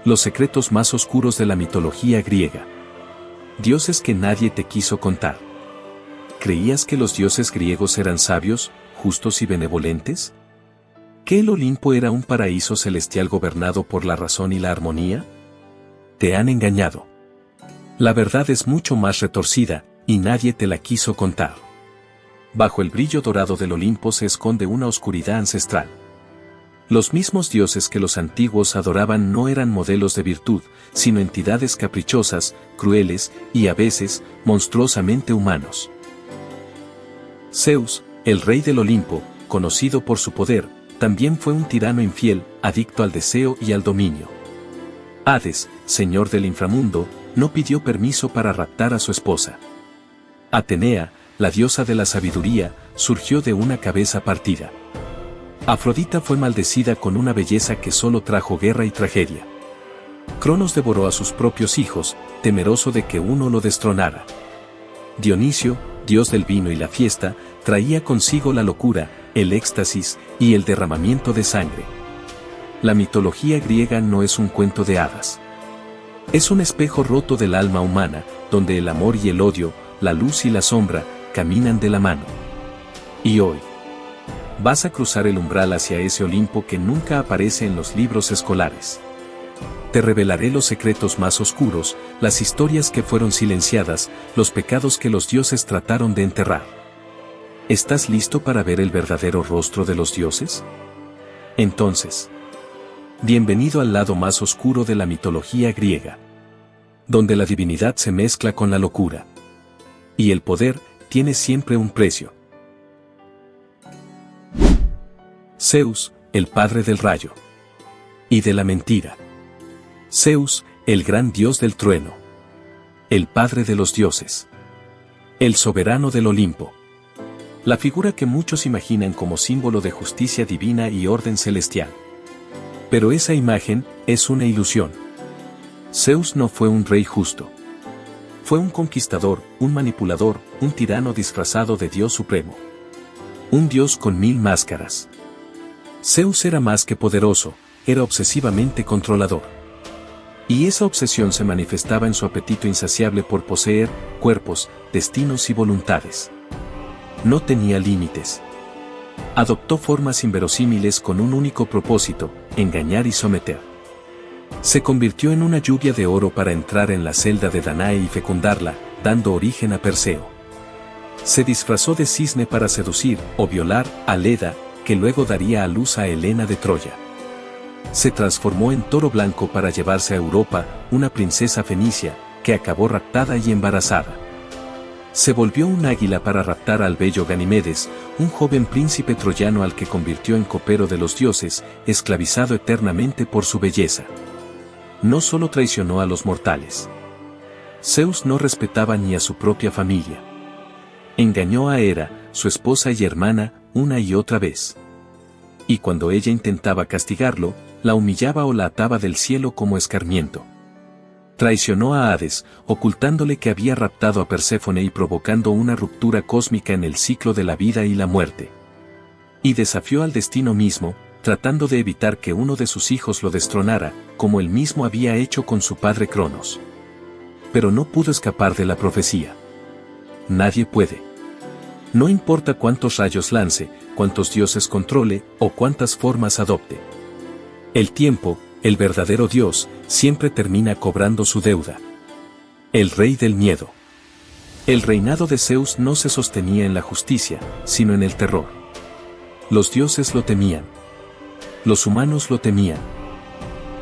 Los secretos más oscuros de la mitología griega. Dioses que nadie te quiso contar. ¿Creías que los dioses griegos eran sabios, justos y benevolentes? ¿Que el Olimpo era un paraíso celestial gobernado por la razón y la armonía? Te han engañado. La verdad es mucho más retorcida, y nadie te la quiso contar. Bajo el brillo dorado del Olimpo se esconde una oscuridad ancestral. Los mismos dioses que los antiguos adoraban no eran modelos de virtud, sino entidades caprichosas, crueles y a veces, monstruosamente humanos. Zeus, el rey del Olimpo, conocido por su poder, también fue un tirano infiel, adicto al deseo y al dominio. Hades, señor del inframundo, no pidió permiso para raptar a su esposa. Atenea, la diosa de la sabiduría, surgió de una cabeza partida. Afrodita fue maldecida con una belleza que solo trajo guerra y tragedia. Cronos devoró a sus propios hijos, temeroso de que uno lo destronara. Dionisio, dios del vino y la fiesta, traía consigo la locura, el éxtasis y el derramamiento de sangre. La mitología griega no es un cuento de hadas. Es un espejo roto del alma humana, donde el amor y el odio, la luz y la sombra, caminan de la mano. Y hoy, vas a cruzar el umbral hacia ese Olimpo que nunca aparece en los libros escolares. Te revelaré los secretos más oscuros, las historias que fueron silenciadas, los pecados que los dioses trataron de enterrar. ¿Estás listo para ver el verdadero rostro de los dioses? Entonces, bienvenido al lado más oscuro de la mitología griega, donde la divinidad se mezcla con la locura. Y el poder tiene siempre un precio. Zeus, el padre del rayo. Y de la mentira. Zeus, el gran dios del trueno. El padre de los dioses. El soberano del Olimpo. La figura que muchos imaginan como símbolo de justicia divina y orden celestial. Pero esa imagen es una ilusión. Zeus no fue un rey justo. Fue un conquistador, un manipulador, un tirano disfrazado de Dios supremo. Un dios con 1000 máscaras. Zeus era más que poderoso, era obsesivamente controlador. Y esa obsesión se manifestaba en su apetito insaciable por poseer cuerpos, destinos y voluntades. No tenía límites. Adoptó formas inverosímiles con un único propósito, engañar y someter. Se convirtió en una lluvia de oro para entrar en la celda de Danae y fecundarla, dando origen a Perseo. Se disfrazó de cisne para seducir o violar a Leda, que luego daría a luz a Helena de Troya. Se transformó en toro blanco para llevarse a Europa, una princesa fenicia, que acabó raptada y embarazada. Se volvió un águila para raptar al bello Ganimedes, un joven príncipe troyano al que convirtió en copero de los dioses, esclavizado eternamente por su belleza. No solo traicionó a los mortales. Zeus no respetaba ni a su propia familia. Engañó a Hera, su esposa y hermana, una y otra vez. Y cuando ella intentaba castigarlo, la humillaba o la ataba del cielo como escarmiento. Traicionó a Hades, ocultándole que había raptado a Perséfone y provocando una ruptura cósmica en el ciclo de la vida y la muerte. Y desafió al destino mismo, tratando de evitar que uno de sus hijos lo destronara, como él mismo había hecho con su padre Cronos. Pero no pudo escapar de la profecía. Nadie puede. No importa cuántos rayos lance, cuántos dioses controle, o cuántas formas adopte. El tiempo, el verdadero Dios, siempre termina cobrando su deuda. El rey del miedo. El reinado de Zeus no se sostenía en la justicia, sino en el terror. Los dioses lo temían. Los humanos lo temían.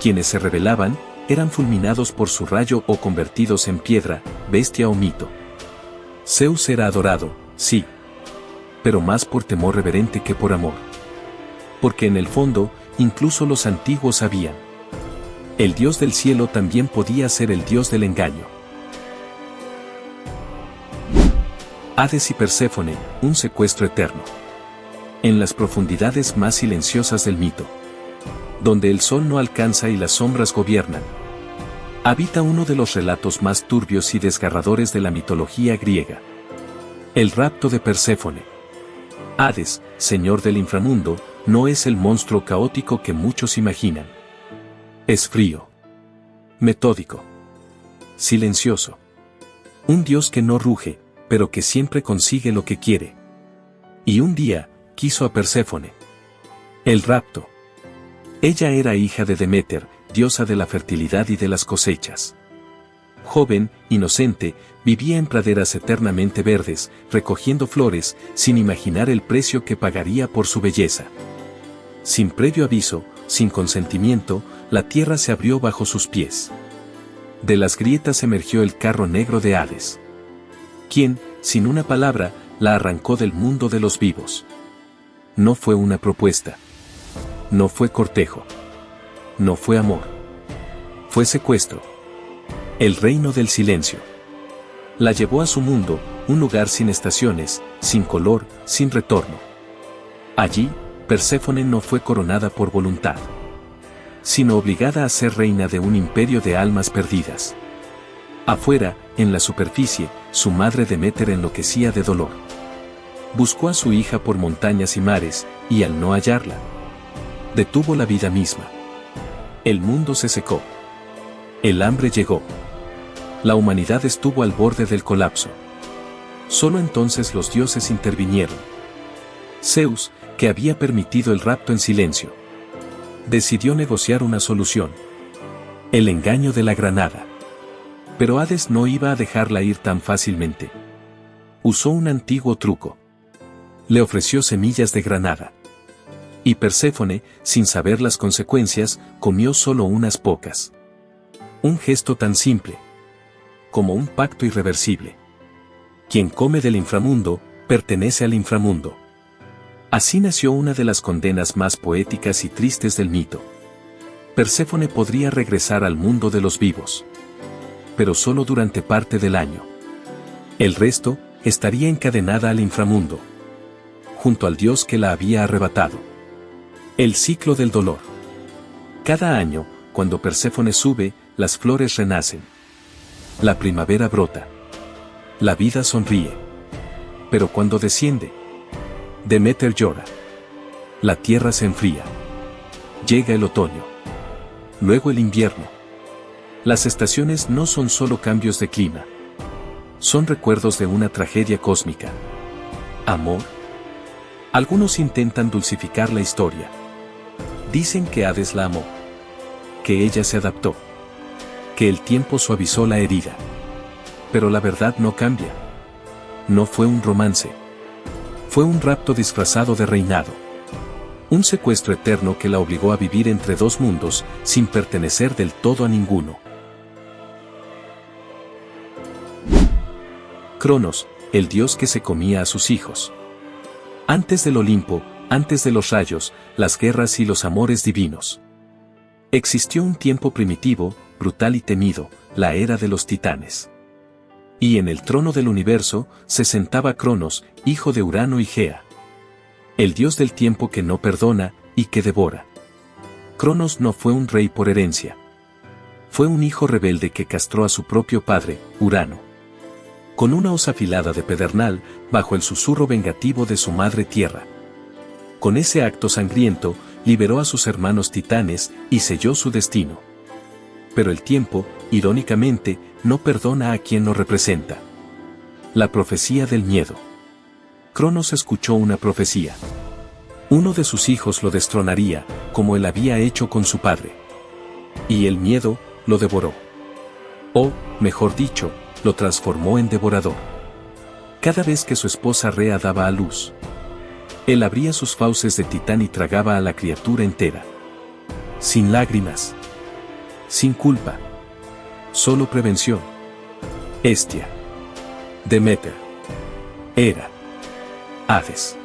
Quienes se rebelaban, eran fulminados por su rayo o convertidos en piedra, bestia o mito. Zeus era adorado, sí. Pero más por temor reverente que por amor. Porque en el fondo, incluso los antiguos sabían. El dios del cielo también podía ser el dios del engaño. Hades y Perséfone, un secuestro eterno. En las profundidades más silenciosas del mito, donde el sol no alcanza y las sombras gobiernan, habita uno de los relatos más turbios y desgarradores de la mitología griega. El rapto de Perséfone. Hades, señor del inframundo, no es el monstruo caótico que muchos imaginan. Es frío. Metódico. Silencioso. Un Dios que no ruge, pero que siempre consigue lo que quiere. Y un día, quiso a Perséfone. El rapto. Ella era hija de Deméter, diosa de la fertilidad y de las cosechas. Joven, inocente, vivía en praderas eternamente verdes, recogiendo flores, sin imaginar el precio que pagaría por su belleza. Sin previo aviso, sin consentimiento, la tierra se abrió bajo sus pies. De las grietas emergió el carro negro de Hades, quien, sin una palabra, la arrancó del mundo de los vivos. No fue una propuesta. No fue cortejo. No fue amor. Fue secuestro. El reino del silencio. La llevó a su mundo, un lugar sin estaciones, sin color, sin retorno. Allí, Perséfone no fue coronada por voluntad, sino obligada a ser reina de un imperio de almas perdidas. Afuera, en la superficie, su madre Deméter enloquecía de dolor. Buscó a su hija por montañas y mares, y al no hallarla, detuvo la vida misma. El mundo se secó. El hambre llegó. La humanidad estuvo al borde del colapso. Solo entonces los dioses intervinieron. Zeus, que había permitido el rapto en silencio, decidió negociar una solución. El engaño de la granada. Pero Hades no iba a dejarla ir tan fácilmente. Usó un antiguo truco. Le ofreció semillas de granada. Y Perséfone, sin saber las consecuencias, comió solo unas pocas. Un gesto tan simple, como un pacto irreversible. Quien come del inframundo, pertenece al inframundo. Así nació una de las condenas más poéticas y tristes del mito. Perséfone podría regresar al mundo de los vivos, pero solo durante parte del año. El resto, estaría encadenada al inframundo, junto al dios que la había arrebatado. El ciclo del dolor. Cada año, cuando Perséfone sube, las flores renacen. La primavera brota. La vida sonríe. Pero cuando desciende, Deméter llora. La tierra se enfría. Llega el otoño. Luego el invierno. Las estaciones no son solo cambios de clima. Son recuerdos de una tragedia cósmica. ¿Amor? Algunos intentan dulcificar la historia. Dicen que Hades la amó. Que ella se adaptó. Que el tiempo suavizó la herida. Pero la verdad no cambia. No fue un romance. Fue un rapto disfrazado de reinado. Un secuestro eterno que la obligó a vivir entre dos mundos, sin pertenecer del todo a ninguno. Cronos, el dios que se comía a sus hijos. Antes del Olimpo, antes de los rayos, las guerras y los amores divinos. Existió un tiempo primitivo, brutal y temido, la era de los titanes. Y en el trono del universo, se sentaba Cronos, hijo de Urano y Gea. El dios del tiempo que no perdona, y que devora. Cronos no fue un rey por herencia. Fue un hijo rebelde que castró a su propio padre, Urano. Con una hoz afilada de pedernal, bajo el susurro vengativo de su madre tierra. Con ese acto sangriento, liberó a sus hermanos titanes, y selló su destino. Pero el tiempo, irónicamente, no perdona a quien lo representa. La profecía del miedo. Cronos escuchó una profecía. Uno de sus hijos lo destronaría, como él había hecho con su padre. Y el miedo, lo devoró. O, mejor dicho, lo transformó en devorador. Cada vez que su esposa Rea daba a luz, él abría sus fauces de titán y tragaba a la criatura entera. Sin lágrimas. Sin culpa. Solo prevención. Hestia. Deméter. Hera. Hades.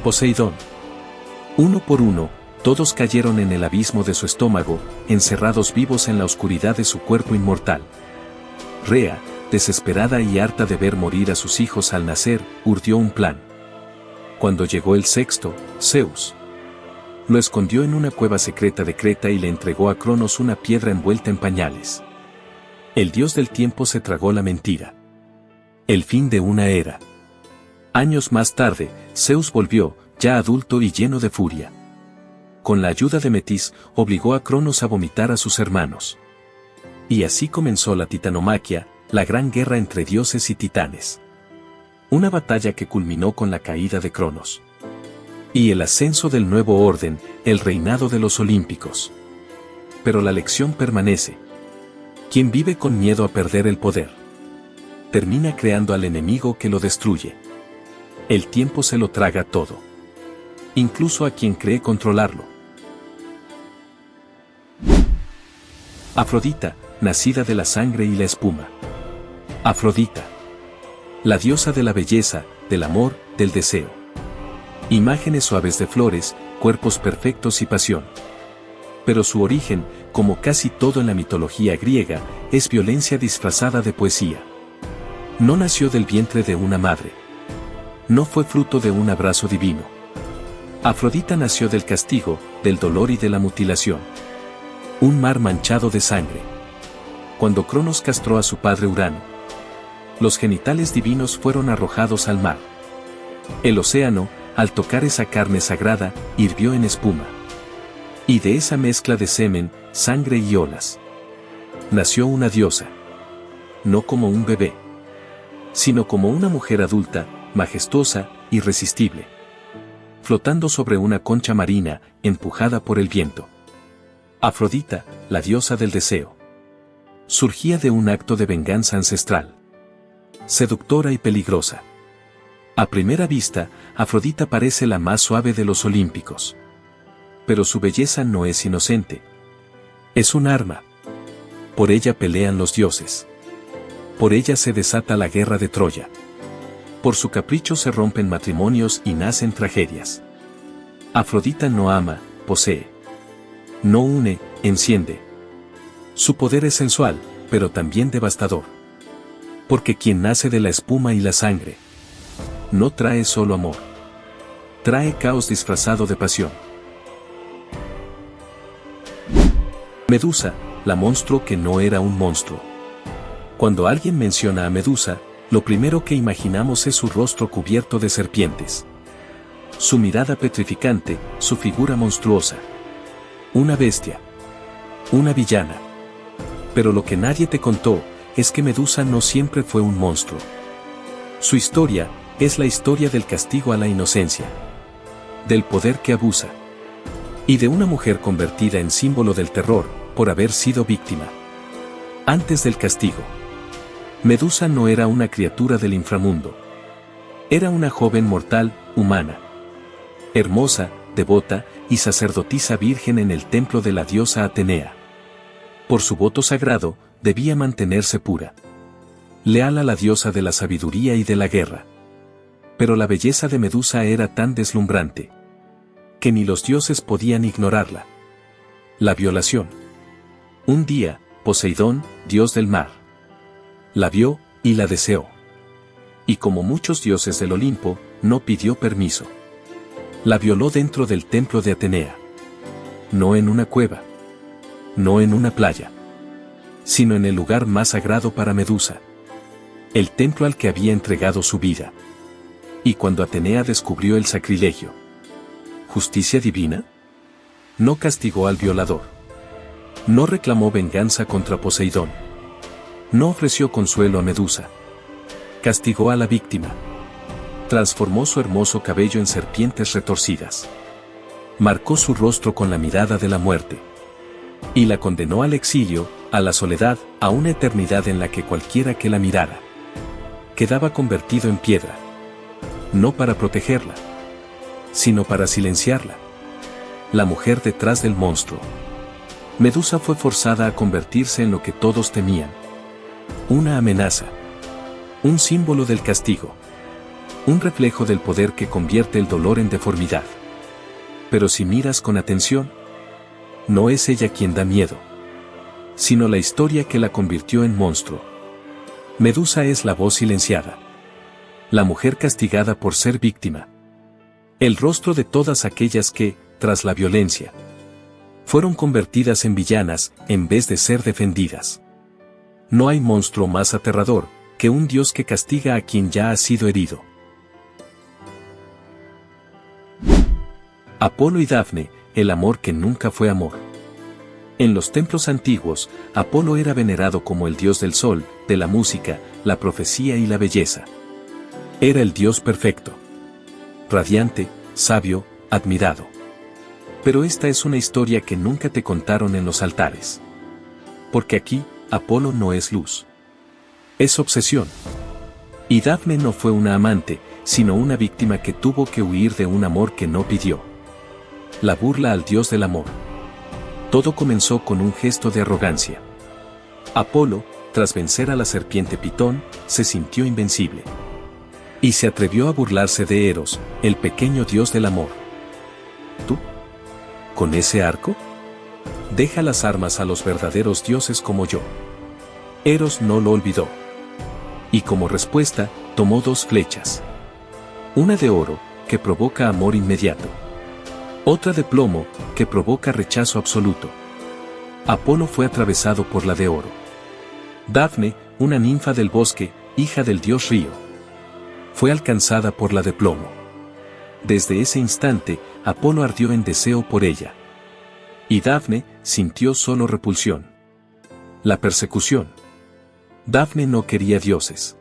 Poseidón. Uno por uno, todos cayeron en el abismo de su estómago, encerrados vivos en la oscuridad de su cuerpo inmortal. Rea, desesperada y harta de ver morir a sus hijos al nacer, urdió un plan. Cuando llegó el sexto, Zeus lo escondió en una cueva secreta de Creta y le entregó a Cronos una piedra envuelta en pañales. El dios del tiempo se tragó la mentira. El fin de una era. Años más tarde, Zeus volvió, ya adulto y lleno de furia. Con la ayuda de Metis, obligó a Cronos a vomitar a sus hermanos. Y así comenzó la titanomaquia, la gran guerra entre dioses y titanes. Una batalla que culminó con la caída de Cronos. Y el ascenso del nuevo orden, el reinado de los olímpicos. Pero la lección permanece. Quien vive con miedo a perder el poder, termina creando al enemigo que lo destruye. El tiempo se lo traga todo. Incluso a quien cree controlarlo. Afrodita, nacida de la sangre y la espuma. Afrodita. La diosa de la belleza, del amor, del deseo. Imágenes suaves de flores, cuerpos perfectos y pasión. Pero su origen, como casi todo en la mitología griega, es violencia disfrazada de poesía. No nació del vientre de una madre. No fue fruto de un abrazo divino. Afrodita nació del castigo, del dolor y de la mutilación. Un mar manchado de sangre. Cuando Cronos castró a su padre Urano, los genitales divinos fueron arrojados al mar. El océano, al tocar esa carne sagrada, hirvió en espuma. Y de esa mezcla de semen, sangre y olas, nació una diosa. No como un bebé, sino como una mujer adulta, majestuosa, irresistible. Flotando sobre una concha marina, empujada por el viento. Afrodita, la diosa del deseo. Surgía de un acto de venganza ancestral. Seductora y peligrosa. A primera vista, Afrodita parece la más suave de los olímpicos. Pero su belleza no es inocente. Es un arma. Por ella pelean los dioses. Por ella se desata la guerra de Troya. Por su capricho se rompen matrimonios y nacen tragedias. Afrodita no ama, posee. No une, enciende. Su poder es sensual, pero también devastador. Porque quien nace de la espuma y la sangre, no trae solo amor. Trae caos disfrazado de pasión. Medusa, la monstruo que no era un monstruo. Cuando alguien menciona a Medusa, lo primero que imaginamos es su rostro cubierto de serpientes. Su mirada petrificante, su figura monstruosa. Una bestia. Una villana. Pero lo que nadie te contó, es que Medusa no siempre fue un monstruo. Su historia, es la historia del castigo a la inocencia. Del poder que abusa. Y de una mujer convertida en símbolo del terror, por haber sido víctima. Antes del castigo. Medusa no era una criatura del inframundo. Era una joven mortal, humana. Hermosa, devota, y sacerdotisa virgen en el templo de la diosa Atenea. Por su voto sagrado, debía mantenerse pura. Leal a la diosa de la sabiduría y de la guerra. Pero la belleza de Medusa era tan deslumbrante, que ni los dioses podían ignorarla. La violación. Un día, Poseidón, dios del mar, la vio, y la deseó. Y como muchos dioses del Olimpo, no pidió permiso. La violó dentro del templo de Atenea. No en una cueva. No en una playa. Sino en el lugar más sagrado para Medusa. El templo al que había entregado su vida. Y cuando Atenea descubrió el sacrilegio. ¿Justicia divina? No castigó al violador. No reclamó venganza contra Poseidón. No ofreció consuelo a Medusa. Castigó a la víctima. Transformó su hermoso cabello en serpientes retorcidas. Marcó su rostro con la mirada de la muerte. Y la condenó al exilio, a la soledad, a una eternidad en la que cualquiera que la mirara quedaba convertido en piedra. No para protegerla, sino para silenciarla. La mujer detrás del monstruo. Medusa fue forzada a convertirse en lo que todos temían. Una amenaza. Un símbolo del castigo. Un reflejo del poder que convierte el dolor en deformidad. Pero si miras con atención, no es ella quien da miedo, sino la historia que la convirtió en monstruo. Medusa es la voz silenciada. La mujer castigada por ser víctima. El rostro de todas aquellas que, tras la violencia, fueron convertidas en villanas, en vez de ser defendidas. No hay monstruo más aterrador, que un dios que castiga a quien ya ha sido herido. Apolo y Dafne, el amor que nunca fue amor. En los templos antiguos, Apolo era venerado como el dios del sol, de la música, la profecía y la belleza. Era el dios perfecto, radiante, sabio, admirado. Pero esta es una historia que nunca te contaron en los altares. Porque aquí, Apolo no es luz. Es obsesión. Y Dafne no fue una amante, sino una víctima que tuvo que huir de un amor que no pidió. La burla al dios del amor. Todo comenzó con un gesto de arrogancia. Apolo, tras vencer a la serpiente Pitón, se sintió invencible. Y se atrevió a burlarse de Eros, el pequeño dios del amor. ¿Tú? ¿Con ese arco? Deja las armas a los verdaderos dioses como yo. Eros no lo olvidó. Y como respuesta, tomó 2 flechas. Una de oro, que provoca amor inmediato. Otra de plomo, que provoca rechazo absoluto. Apolo fue atravesado por la de oro. Dafne, una ninfa del bosque, hija del dios Río, fue alcanzada por la de plomo. Desde ese instante, Apolo ardió en deseo por ella. Y Dafne sintió solo repulsión. La persecución. Dafne no quería dioses.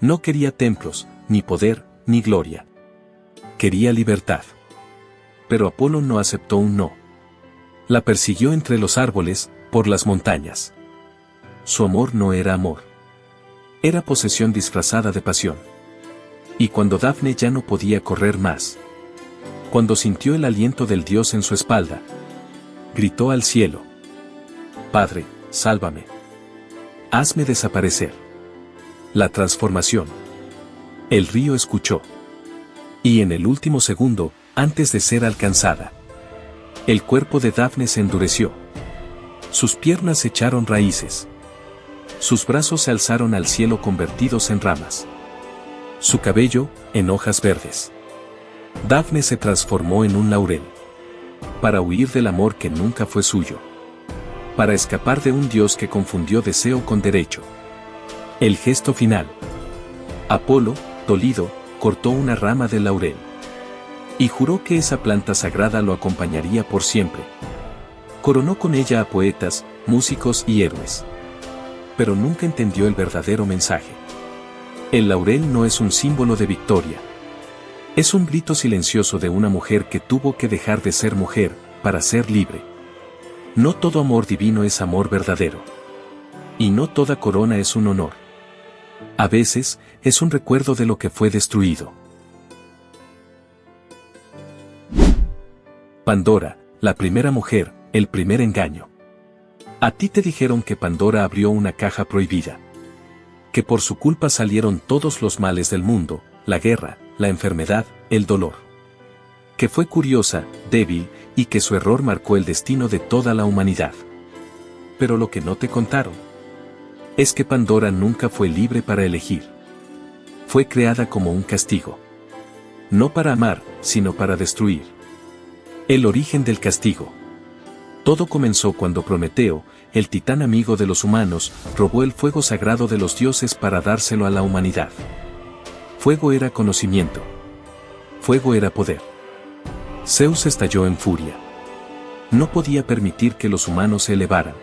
No quería templos, ni poder, ni gloria. Quería libertad. Pero Apolo no aceptó un no. La persiguió entre los árboles, por las montañas. Su amor no era amor. Era posesión disfrazada de pasión. Y cuando Dafne ya no podía correr más, cuando sintió el aliento del dios en su espalda, gritó al cielo: Padre, sálvame. Hazme desaparecer. La transformación. El río escuchó. Y en el último segundo, antes de ser alcanzada, el cuerpo de Dafne se endureció. Sus piernas echaron raíces. Sus brazos se alzaron al cielo convertidos en ramas. Su cabello, en hojas verdes. Dafne se transformó en un laurel. Para huir del amor que nunca fue suyo. Para escapar de un dios que confundió deseo con derecho. El gesto final. Apolo, dolido, cortó una rama del laurel. Y juró que esa planta sagrada lo acompañaría por siempre. Coronó con ella a poetas, músicos y héroes. Pero nunca entendió el verdadero mensaje. El laurel no es un símbolo de victoria. Es un grito silencioso de una mujer que tuvo que dejar de ser mujer, para ser libre. No todo amor divino es amor verdadero. Y no toda corona es un honor. A veces, es un recuerdo de lo que fue destruido. Pandora, la primera mujer, el primer engaño. A ti te dijeron que Pandora abrió una caja prohibida. Que por su culpa salieron todos los males del mundo, la guerra, la enfermedad, el dolor. Que fue curiosa, débil, y que su error marcó el destino de toda la humanidad. Pero lo que no te contaron es que Pandora nunca fue libre para elegir. Fue creada como un castigo. No para amar, sino para destruir. El origen del castigo. Todo comenzó cuando Prometeo, el titán amigo de los humanos, robó el fuego sagrado de los dioses para dárselo a la humanidad. Fuego era conocimiento. Fuego era poder. Zeus estalló en furia. No podía permitir que los humanos se elevaran.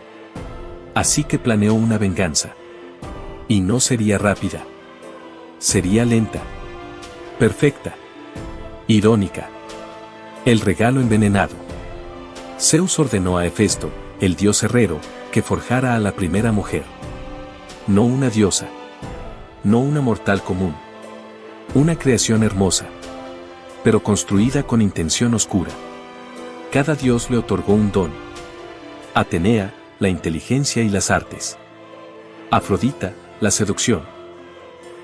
Así que planeó una venganza. Y no sería rápida. Sería lenta. Perfecta. Irónica. El regalo envenenado. Zeus ordenó a Hefesto, el dios herrero, que forjara a la primera mujer. No una diosa. No una mortal común. Una creación hermosa. Pero construida con intención oscura. Cada dios le otorgó un don. Atenea, la inteligencia y las artes. Afrodita, la seducción.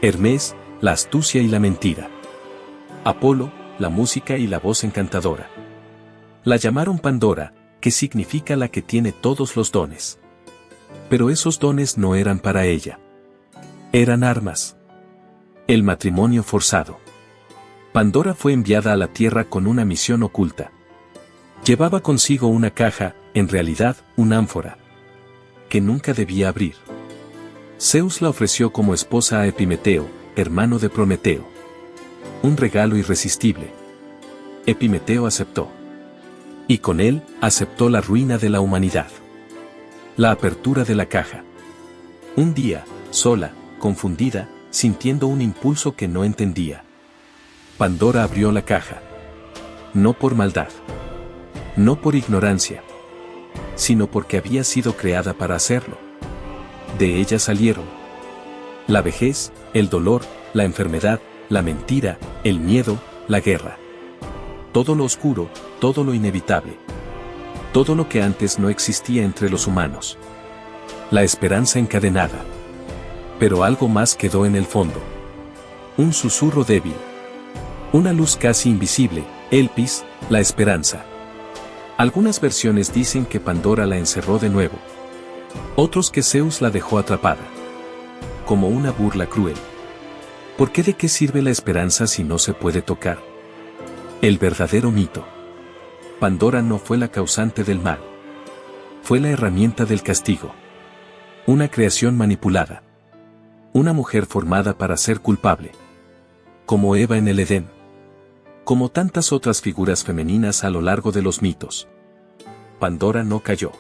Hermes, la astucia y la mentira. Apolo, la música y la voz encantadora. La llamaron Pandora, que significa la que tiene todos los dones. Pero esos dones no eran para ella. Eran armas. El matrimonio forzado. Pandora fue enviada a la tierra con una misión oculta. Llevaba consigo una caja, en realidad, una ánfora, que nunca debía abrir. Zeus la ofreció como esposa a Epimeteo, hermano de Prometeo. Un regalo irresistible. Epimeteo aceptó. Y con él, aceptó la ruina de la humanidad. La apertura de la caja. Un día, sola, confundida, sintiendo un impulso que no entendía, Pandora abrió la caja. No por maldad. No por ignorancia. Sino porque había sido creada para hacerlo. De ella salieron la vejez, el dolor, la enfermedad, la mentira, el miedo, la guerra. Todo lo oscuro, todo lo inevitable. Todo lo que antes no existía entre los humanos. La esperanza encadenada. Pero algo más quedó en el fondo. Un susurro débil. Una luz casi invisible, Elpis, la esperanza. Algunas versiones dicen que Pandora la encerró de nuevo. Otros que Zeus la dejó atrapada. Como una burla cruel. ¿Por qué de qué sirve la esperanza si no se puede tocar? El verdadero mito. Pandora no fue la causante del mal. Fue la herramienta del castigo. Una creación manipulada. Una mujer formada para ser culpable. Como Eva en el Edén. Como tantas otras figuras femeninas a lo largo de los mitos. Pandora no cayó.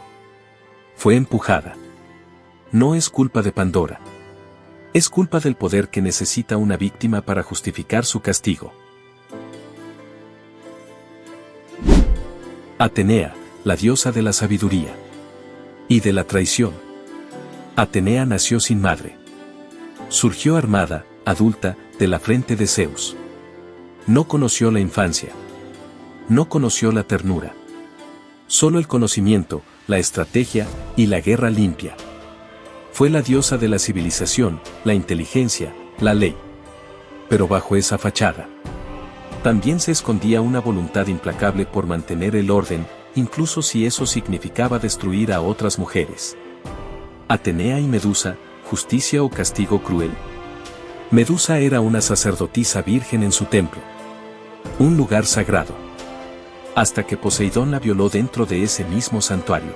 Fue empujada. No es culpa de Pandora. Es culpa del poder que necesita una víctima para justificar su castigo. Atenea, la diosa de la sabiduría. Y de la traición. Atenea nació sin madre. Surgió armada, adulta, de la frente de Zeus. No conoció la infancia. No conoció la ternura. Solo el conocimiento, la estrategia y la guerra limpia. Fue la diosa de la civilización, la inteligencia, la ley. Pero bajo esa fachada, también se escondía una voluntad implacable por mantener el orden, incluso si eso significaba destruir a otras mujeres. Atenea y Medusa, justicia o castigo cruel. Medusa era una sacerdotisa virgen en su templo. Un lugar sagrado. Hasta que Poseidón la violó dentro de ese mismo santuario.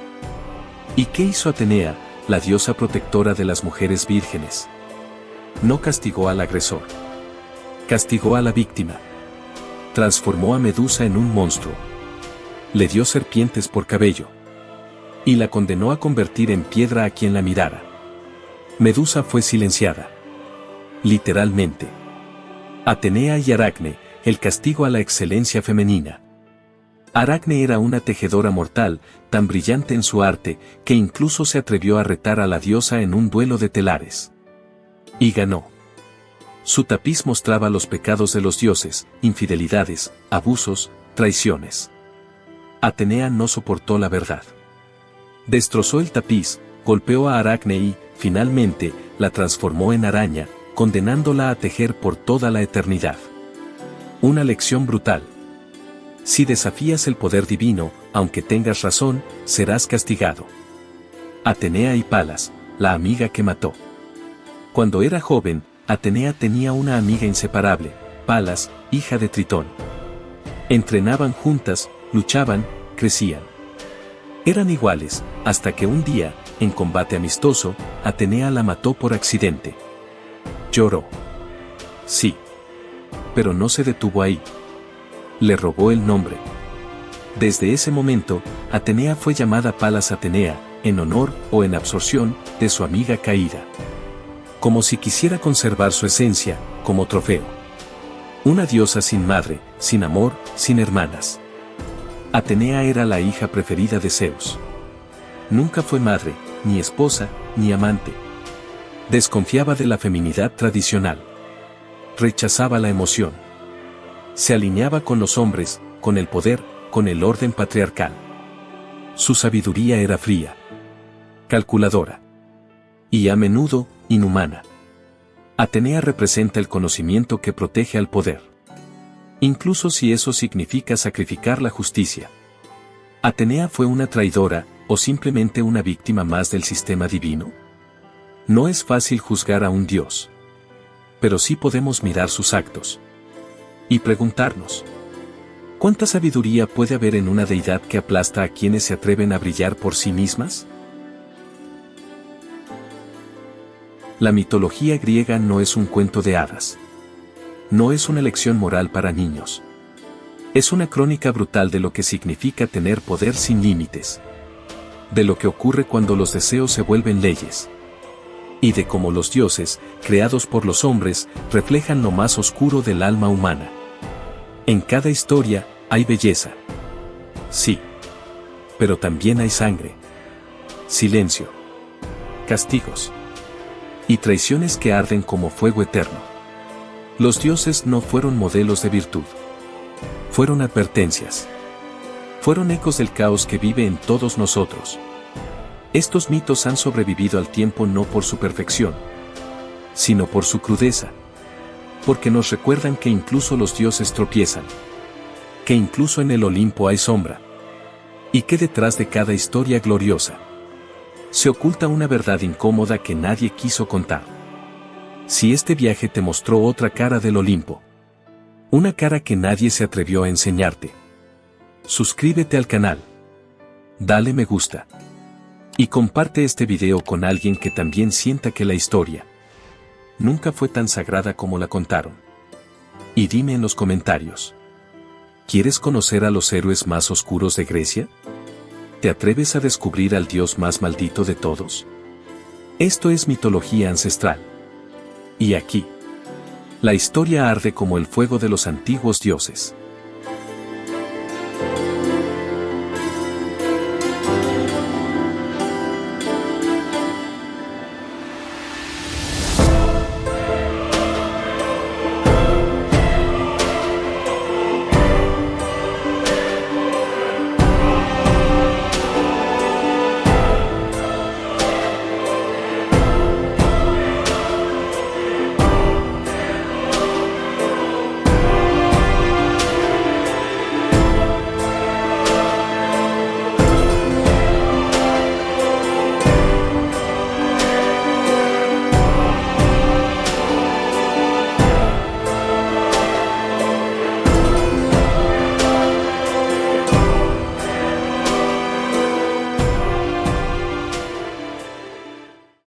¿Y qué hizo Atenea, la diosa protectora de las mujeres vírgenes? No castigó al agresor. Castigó a la víctima. Transformó a Medusa en un monstruo. Le dio serpientes por cabello. Y la condenó a convertir en piedra a quien la mirara. Medusa fue silenciada. Literalmente. Atenea y Aracne, el castigo a la excelencia femenina. Aracne era una tejedora mortal, tan brillante en su arte, que incluso se atrevió a retar a la diosa en un duelo de telares. Y ganó. Su tapiz mostraba los pecados de los dioses, infidelidades, abusos, traiciones. Atenea no soportó la verdad. Destrozó el tapiz, golpeó a Aracne y, finalmente, la transformó en araña, condenándola a tejer por toda la eternidad. Una lección brutal. Si desafías el poder divino, aunque tengas razón, serás castigado. Atenea y Palas, la amiga que mató. Cuando era joven, Atenea tenía una amiga inseparable, Palas, hija de Tritón. Entrenaban juntas, luchaban, crecían. Eran iguales, hasta que un día, en combate amistoso, Atenea la mató por accidente. Lloró. Sí. Pero no se detuvo ahí. Le robó el nombre. Desde ese momento, Atenea fue llamada Palas Atenea, en honor o en absorción de su amiga caída. Como si quisiera conservar su esencia, como trofeo. Una diosa sin madre, sin amor, sin hermanas. Atenea era la hija preferida de Zeus. Nunca fue madre, ni esposa, ni amante. Desconfiaba de la feminidad tradicional. Rechazaba la emoción. Se alineaba con los hombres, con el poder, con el orden patriarcal. Su sabiduría era fría, calculadora y a menudo, inhumana. Atenea representa el conocimiento que protege al poder. Incluso si eso significa sacrificar la justicia. ¿Atenea fue una traidora, o simplemente una víctima más del sistema divino? No es fácil juzgar a un dios. Pero sí podemos mirar sus actos. Y preguntarnos: ¿cuánta sabiduría puede haber en una deidad que aplasta a quienes se atreven a brillar por sí mismas? La mitología griega no es un cuento de hadas. No es una lección moral para niños. Es una crónica brutal de lo que significa tener poder sin límites. De lo que ocurre cuando los deseos se vuelven leyes. Y de cómo los dioses, creados por los hombres, reflejan lo más oscuro del alma humana. En cada historia, hay belleza. Sí. Pero también hay sangre. Silencio. Castigos. Y traiciones que arden como fuego eterno. Los dioses no fueron modelos de virtud. Fueron advertencias. Fueron ecos del caos que vive en todos nosotros. Estos mitos han sobrevivido al tiempo no por su perfección, sino por su crudeza. Porque nos recuerdan que incluso los dioses tropiezan. Que incluso en el Olimpo hay sombra. Y que detrás de cada historia gloriosa se oculta una verdad incómoda que nadie quiso contar. Si este viaje te mostró otra cara del Olimpo, una cara que nadie se atrevió a enseñarte, suscríbete al canal, dale me gusta y comparte este video con alguien que también sienta que la historia nunca fue tan sagrada como la contaron. Y dime en los comentarios, ¿quieres conocer a los héroes más oscuros de Grecia? ¿Te atreves a descubrir al dios más maldito de todos? Esto es mitología ancestral. Y aquí, la historia arde como el fuego de los antiguos dioses.